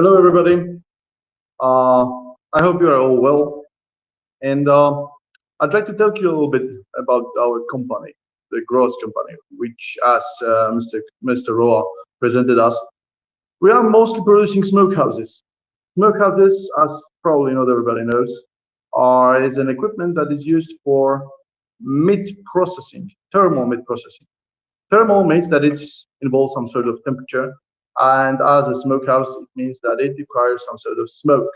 Hello, everybody. Uh, I hope you are all well. And I'd like to tell you a little bit about our company, the Gros company, which, as Mr. Roa presented us, we are mostly producing smokehouses. Smokehouses, as probably not everybody knows, is an equipment that is used for meat processing, thermal meat processing. Thermal means that it involves some sort of temperature, and as a smokehouse, it means that it requires some sort of smoke.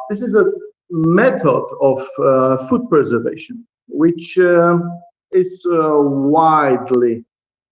This is a method of food preservation, which is widely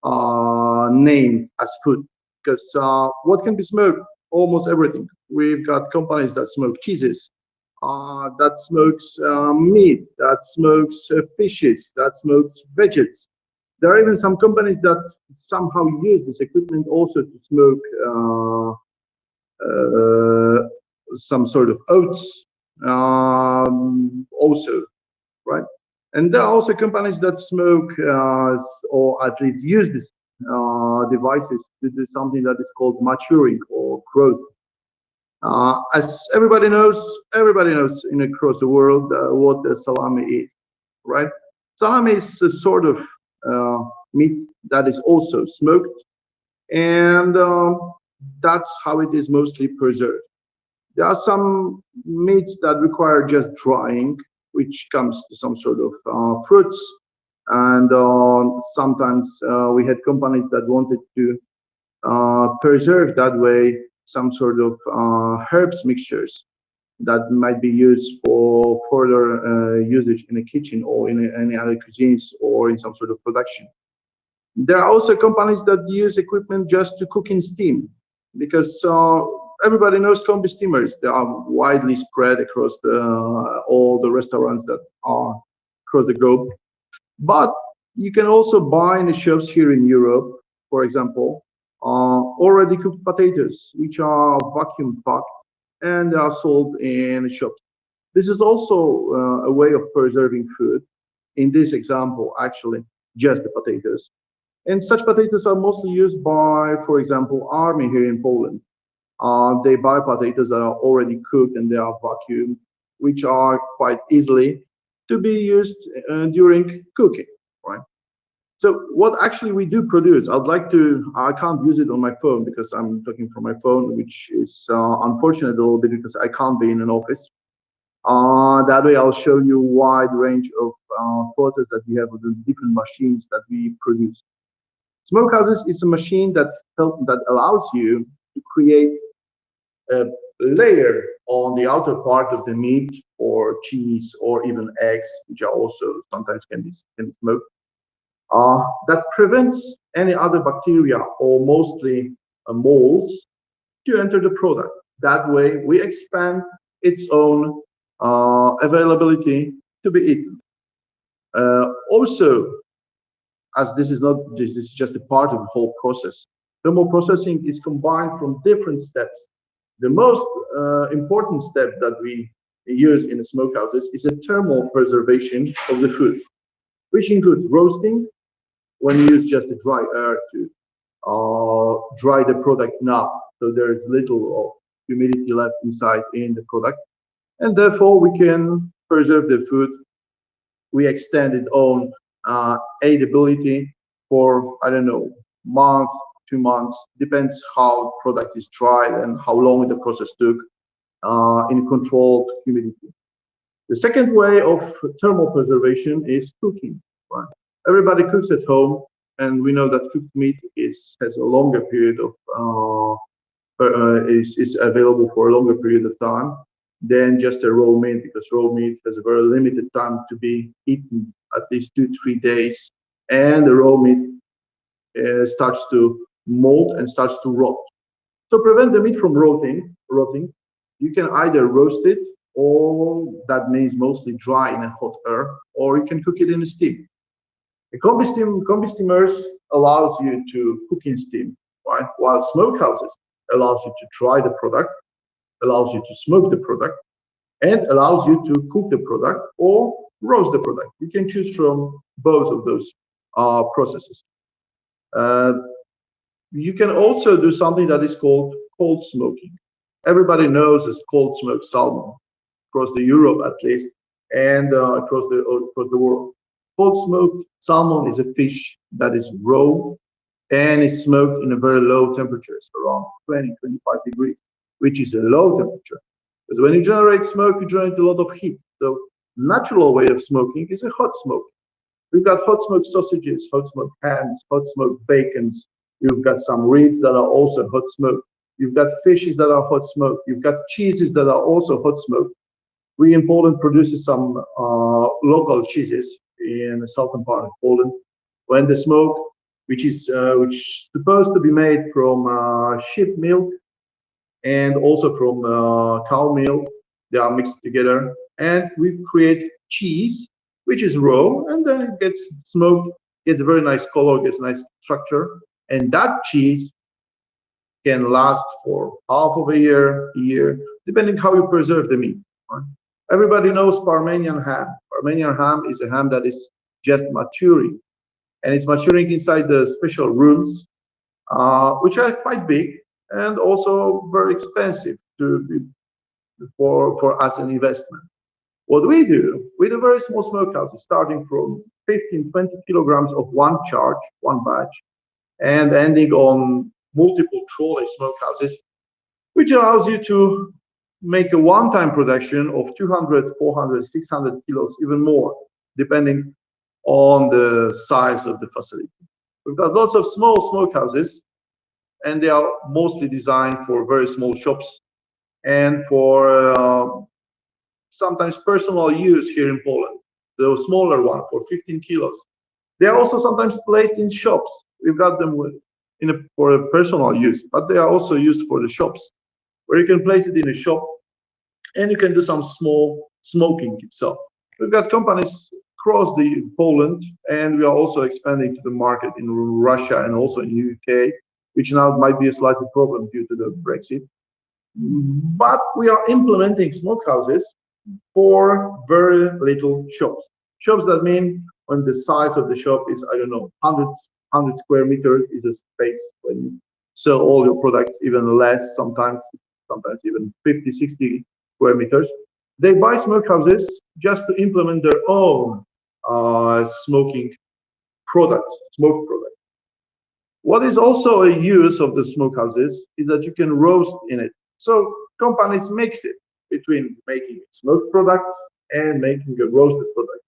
named as food, because what can be smoked? Almost everything. We've got companies that smoke cheeses, that smokes meat, that smokes fishes, that smokes veggies. There are even some companies that somehow use this equipment also to smoke some sort of oats, also, right? And there are also companies that smoke or at least use these devices to do something that is called maturing or growth. As everybody knows across the world what the salami is, right? Salami is a sort of meat that is also smoked, and that's how it is mostly preserved. There are some meats that require just drying, which comes to some sort of fruits, and sometimes we had companies that wanted to preserve that way some sort of herbs mixtures that might be used for further usage in the kitchen or in any other cuisines or in some sort of production. There are also companies that use equipment just to cook in steam, because everybody knows combi steamers. They are widely spread across all the restaurants that are across the globe. But you can also buy in the shops here in Europe, for example, already cooked potatoes, which are vacuum packed and they are sold in shops. This is also a way of preserving food. In this example, actually, just the potatoes. And such potatoes are mostly used by, for example, army here in Poland. They buy potatoes that are already cooked and they are vacuumed, which are quite easily to be used during cooking, right? So what actually we do produce, I can't use it on my phone because I'm talking from my phone, which is unfortunate a little bit because I can't be in an office. That way I'll show you a wide range of photos that we have of the different machines that we produce. Smokehouses is a machine that allows you to create a layer on the outer part of the meat or cheese or even eggs, which are also sometimes can be smoked. That prevents any other bacteria or mostly molds to enter the product. That way, we expand its own availability to be eaten. Also, as this is just a part of the whole process. Thermal processing is combined from different steps. The most important step that we use in the smokehouses is a thermal preservation of the food, which includes roasting, when you use just the dry air to dry the product now, so there is little of humidity left inside in the product, and therefore we can preserve the food. We extend its own edibility for, I don't know, month, 2 months, depends how product is dried and how long the process took in controlled humidity. The second way of thermal preservation is cooking. Right? Everybody cooks at home, and we know that cooked meat has a longer period of is available for a longer period of time than just a raw meat, because raw meat has a very limited time to be eaten, at least 2-3 days, and the raw meat starts to mold and starts to rot. So prevent the meat from rotting, you can either roast it, or that means mostly dry in a hot air, or you can cook it in a steam. The combi steamers allows you to cook in steam, right? While smokehouses allows you to dry the product, allows you to smoke the product, and allows you to cook the product or roast the product. You can choose from both of those processes. You can also do something that is called cold smoking. Everybody knows it's cold smoked salmon across the Europe at least, and across the world. Cold smoked salmon is a fish that is raw and is smoked in a very low temperatures, around 20, 25 degrees, which is a low temperature. Because when you generate smoke, you generate a lot of heat. So natural way of smoking is a hot smoke. We've got hot smoked sausages, hot smoked hams, hot smoked bacons. You've got some ribs that are also hot smoked. You've got fishes that are hot smoked. You've got cheeses that are also hot smoked. We in Poland produces some local cheeses in the southern part of Poland. When the smoke, which supposed to be made from sheep milk and also from cow milk, they are mixed together, and we create cheese, which is raw, and then it gets smoked, gets a very nice color, gets nice structure, and that cheese can last for half of a year, depending how you preserve the meat. Right? Everybody knows Parmenian ham. Parmenian ham is a ham that is just maturing, and it's maturing inside the special rooms, which are quite big and also very expensive for us an investment. What we do very small smokehouses, starting from 15, 20 kilograms of one charge, one batch, and ending on multiple trolley smokehouses, which allows you to make a one-time production of 200, 400, 600 kilos, even more, depending on the size of the facility. We've got lots of small smokehouses, and they are mostly designed for very small shops and for sometimes personal use here in Poland. The smaller one for 15 kilos. They are also sometimes placed in shops. We've got them for a personal use, but they are also used for the shops, where you can place it in a shop and you can do some small smoking itself. We've got companies across the Poland, and we are also expanding to the market in Russia and also in UK, which now might be a slightly problem due to the Brexit. But we are implementing smokehouses for very little shops. Shops that mean when the size of the shop is, I don't know, 100 square meters is a space when you sell all your products, even less, sometimes even 50, 60 square meters. They buy smokehouses just to implement their own smoking products, smoke products. What is also a use of the smokehouses is that you can roast in it. So companies mix it between making smoked products and making a roasted product.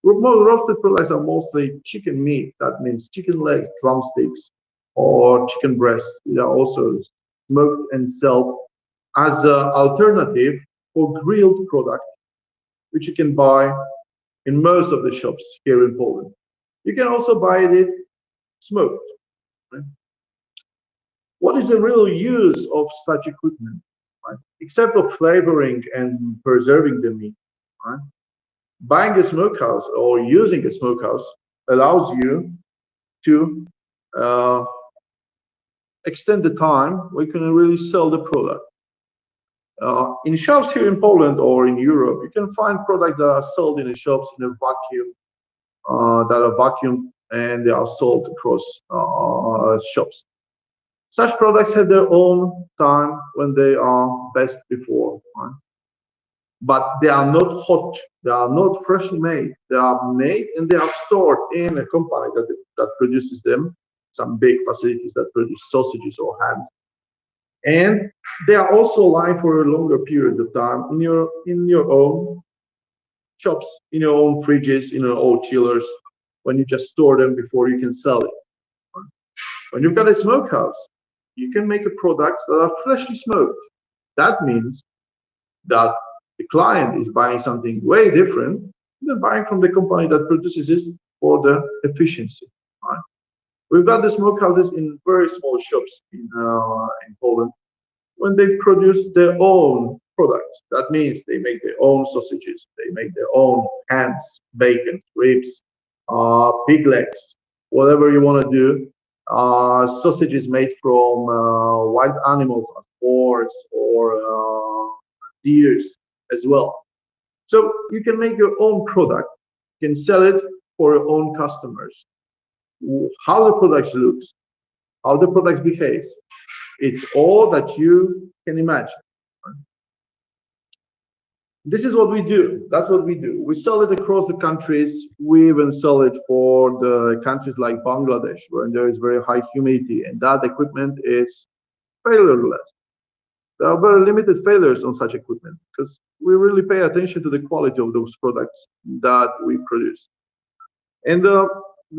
Roasted products are mostly chicken meat. That means chicken legs, drumsticks, or chicken breasts. They are also smoked and sold as an alternative for grilled product, which you can buy in most of the shops here in Poland. You can also buy it smoked. Right? What is the real use of such equipment? Right? Except for flavoring and preserving the meat. Right? Buying a smokehouse or using a smokehouse allows you to extend the time we can really sell the product. In shops here in Poland or in Europe, you can find products that are sold in the shops in a vacuum, that are vacuumed, and they are sold across shops. Such products have their own time when they are best before, right? But they are not hot, they are not freshly made. They are made and they are stored in a company that produces them, some big facilities that produce sausages or hams. And they are also lying for a longer period of time in your own shops, in your own fridges, in your own chillers, when you just store them before you can sell it. When you've got a smokehouse, you can make a product that are freshly smoked. That means that the client is buying something way different than buying from the company that produces it for the efficiency. Right? We've got the smokehouses in very small shops in Poland. When they produce their own products, that means they make their own sausages, they make their own hams, bacon, ribs, pig legs, whatever you want to do. Sausages made from wild animals, like boars or deers as well. So you can make your own product, you can sell it for your own customers. How the product looks, how the product behaves, it's all that you can imagine. this is what we do. That's what we do. We sell it across the countries. We even sell it for the countries like Bangladesh, where there is very high humidity, and that equipment is failureless. There are very limited failures on such equipment because we really pay attention to the quality of those products that we produce. And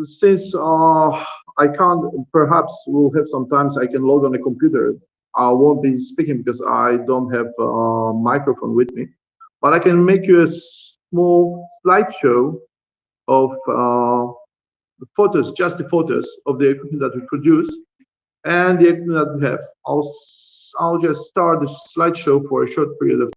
since I can't, perhaps we'll have sometimes I can log on a computer. I won't be speaking because I don't have a microphone with me, but I can make you a small slideshow of the photos, just the photos of the equipment that we produce and the equipment that we have. I'll just start the slideshow for a short period of.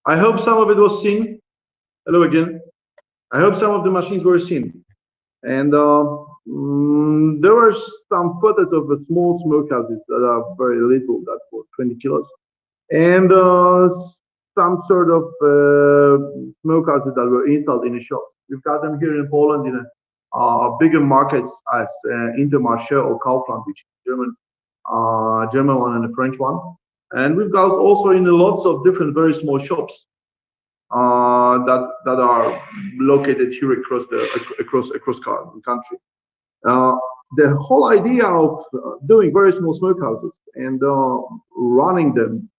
I hope some of it was seen. Hello again. I hope some of the machines were seen. And there were some photos of the small smokehouses that are very little, that for 20 kilos, and some sort of smokehouses that were installed in a shop. We've got them here in Poland in bigger markets as Intermarché or Kaufland, which is German one and a French one. And we've got also in lots of different very small shops that are located here across the country. The whole idea of doing very small smokehouses and running them,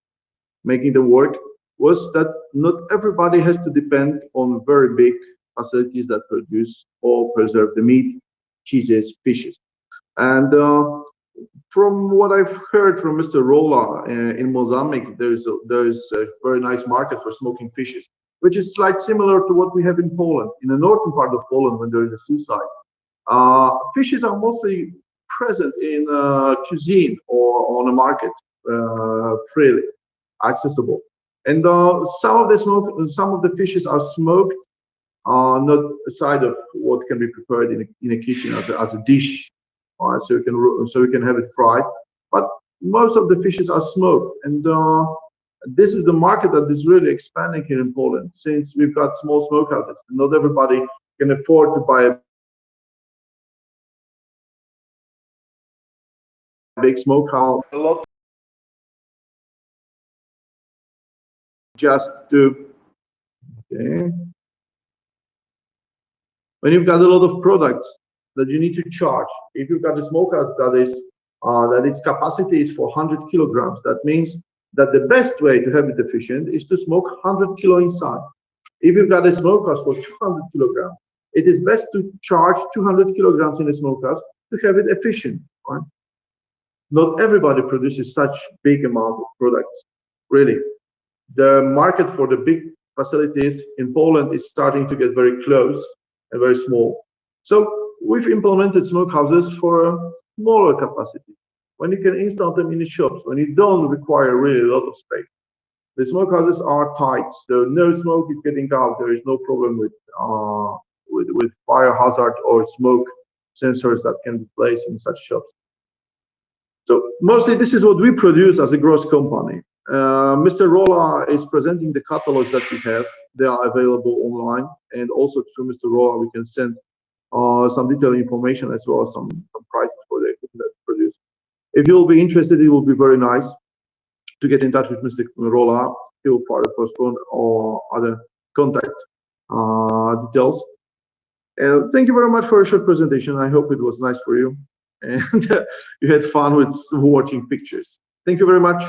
making them work, was that not everybody has to depend on very big facilities that produce or preserve the meat, cheeses, fishes. And from what I've heard from Mr. Rolla in Mozambique, there's a very nice market for smoking fishes, which is like similar to what we have in Poland. In the northern part of Poland, when there is a seaside, fishes are mostly present in cuisine or on a market, freely accessible. And some of the fishes are smoked, not aside of what can be prepared in a kitchen as a dish, all right, so you can have it fried. But most of the fishes are smoked, and this is the market that is really expanding here in Poland. Since we've got small smokehouses, not everybody can afford to buy a big smokehouse. A lot just to okay. When you've got a lot of products that you need to charge, if you've got a smokehouse that its capacity is for 100 kilograms, that means that the best way to have it efficient is to smoke 100 kilo inside. If you've got a smokehouse for 200 kilograms, it is best to charge 200 kilograms in a smokehouse to have it efficient. Right? Not everybody produces such big amount of products, really. The market for the big facilities in Poland is starting to get very close and very small. So we've implemented smokehouses for a smaller capacity, when you can install them in the shops, when you don't require really a lot of space. The smokehouses are tight, so no smoke is getting out. There is no problem with fire hazard or smoke sensors that can be placed in such shops. So mostly this is what we produce as a Gros company. Mr. Rolla is presenting the catalogs that we have. They are available online, and also through Mr. Rolla we can send some detailed information as well as some prices for the equipment that we produce. If you'll be interested, it will be very nice to get in touch with Mr. Rolla. He will further postpone or other contact details. Thank you very much for a short presentation. I hope it was nice for you and you had fun with watching pictures. Thank you very much.